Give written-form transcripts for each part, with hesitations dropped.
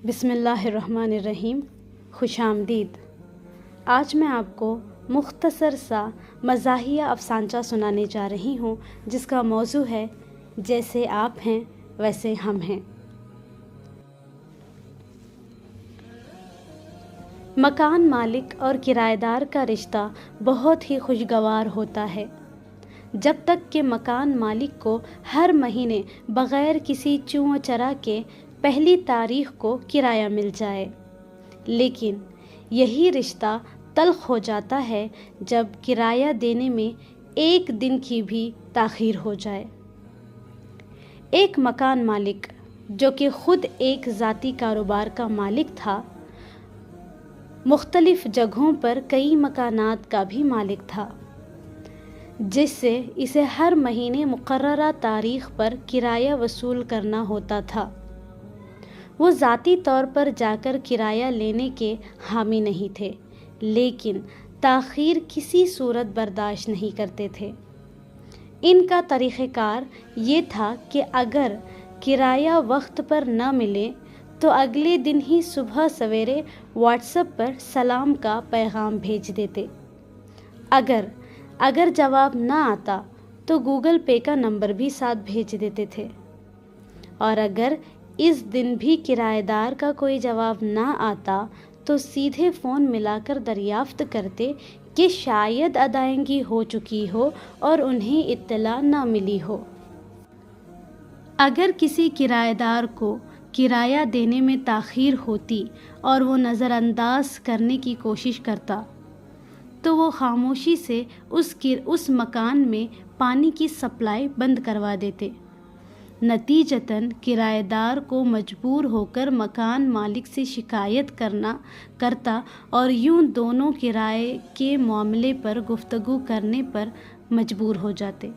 بسم اللہ الرحمن الرحیم. خوش آمدید. آج میں آپ کو مختصر سا مزاحیہ افسانچہ سنانے جا رہی ہوں جس کا موضوع ہے جیسے آپ ہیں ویسے ہم ہیں. مکان مالک اور کرایہ دار کا رشتہ بہت ہی خوشگوار ہوتا ہے جب تک کہ مکان مالک کو ہر مہینے بغیر کسی چوں چرا کے پہلی تاریخ کو کرایہ مل جائے. لیکن یہی رشتہ تلخ ہو جاتا ہے جب کرایہ دینے میں ایک دن کی بھی تاخیر ہو جائے. ایک مکان مالک جو کہ خود ایک ذاتی کاروبار کا مالک تھا، مختلف جگہوں پر کئی مکانات کا بھی مالک تھا، جس سے اسے ہر مہینے مقررہ تاریخ پر کرایہ وصول کرنا ہوتا تھا. وہ ذاتی طور پر جا کر کرایہ لینے کے حامی نہیں تھے، لیکن تاخیر کسی صورت برداشت نہیں کرتے تھے. ان کا طریقہ کار یہ تھا کہ اگر کرایہ وقت پر نہ ملے تو اگلے دن ہی صبح سویرے واٹس ایپ پر سلام کا پیغام بھیج دیتے. اگر جواب نہ آتا تو گوگل پے کا نمبر بھی ساتھ بھیج دیتے تھے، اور اگر اس دن بھی کرایہ دار کا کوئی جواب نہ آتا تو سیدھے فون ملا کر دریافت کرتے کہ شاید ادائیگی ہو چکی ہو اور انہیں اطلاع نہ ملی ہو. اگر کسی کرایہ دار کو کرایہ دینے میں تاخیر ہوتی اور وہ نظر انداز کرنے کی کوشش کرتا تو وہ خاموشی سے اس مکان میں پانی کی سپلائی بند کروا دیتے. نتیجتاً کرایہ دار کو مجبور ہو کر مکان مالک سے شکایت کرتا اور یوں دونوں کرائے کے معاملے پر گفتگو کرنے پر مجبور ہو جاتے.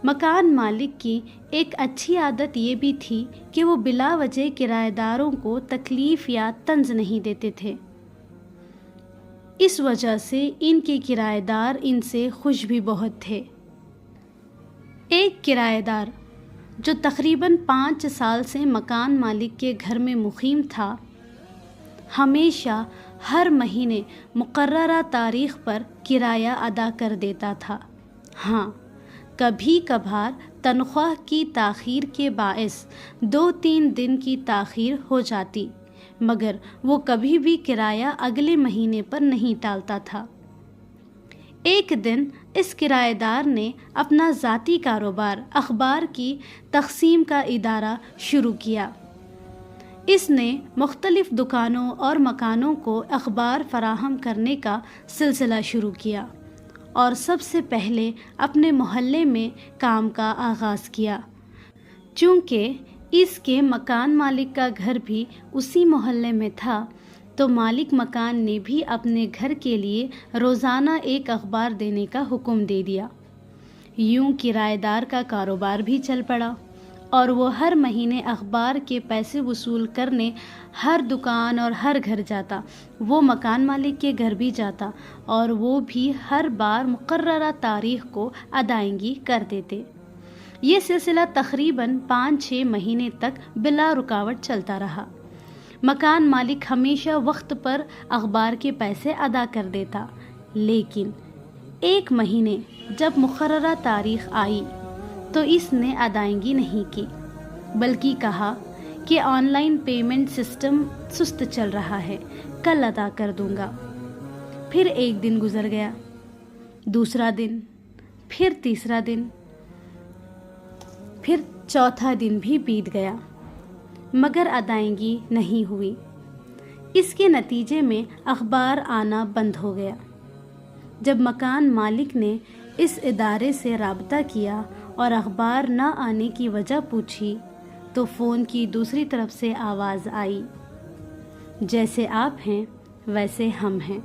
مکان مالک کی ایک اچھی عادت یہ بھی تھی کہ وہ بلا وجہ کرایہ داروں کو تکلیف یا طنز نہیں دیتے تھے. اس وجہ سے ان کے کرایہ دار ان سے خوش بھی بہت تھے. ایک کرایہ دار جو تقریباً 5 سال سے مکان مالک کے گھر میں مقیم تھا، ہمیشہ ہر مہینے مقررہ تاریخ پر کرایہ ادا کر دیتا تھا. ہاں، کبھی کبھار تنخواہ کی تاخیر کے باعث 2-3 دن کی تاخیر ہو جاتی، مگر وہ کبھی بھی کرایہ اگلے مہینے پر نہیں ٹالتا تھا. ایک دن اس کرایہ دار نے اپنا ذاتی کاروبار اخبار کی تقسیم کا ادارہ شروع کیا. اس نے مختلف دکانوں اور مکانوں کو اخبار فراہم کرنے کا سلسلہ شروع کیا اور سب سے پہلے اپنے محلے میں کام کا آغاز کیا. چونکہ اس کے مکان مالک کا گھر بھی اسی محلے میں تھا تو مالک مکان نے بھی اپنے گھر کے لیے روزانہ ایک اخبار دینے کا حکم دے دیا. یوں کرایہ دار کا کاروبار بھی چل پڑا اور وہ ہر مہینے اخبار کے پیسے وصول کرنے ہر دکان اور ہر گھر جاتا. وہ مکان مالک کے گھر بھی جاتا اور وہ بھی ہر بار مقررہ تاریخ کو ادائیگی کر دیتے. یہ سلسلہ تقریباً 5-6 مہینے تک بلا رکاوٹ چلتا رہا. مکان مالک ہمیشہ وقت پر اخبار کے پیسے ادا کر دیتا. لیکن ایک مہینے جب مقررہ تاریخ آئی تو اس نے ادائیگی نہیں کی، بلکہ کہا کہ آن لائن پیمنٹ سسٹم سست چل رہا ہے، کل ادا کر دوں گا. پھر ایک دن گزر گیا، دوسرا دن، پھر تیسرا دن، پھر چوتھا دن بھی بیت گیا، مگر ادائیگی نہیں ہوئی. اس کے نتیجے میں اخبار آنا بند ہو گیا. جب مکان مالک نے اس ادارے سے رابطہ کیا اور اخبار نہ آنے کی وجہ پوچھی تو فون کی دوسری طرف سے آواز آئی، جیسے آپ ہیں ویسے ہم ہیں.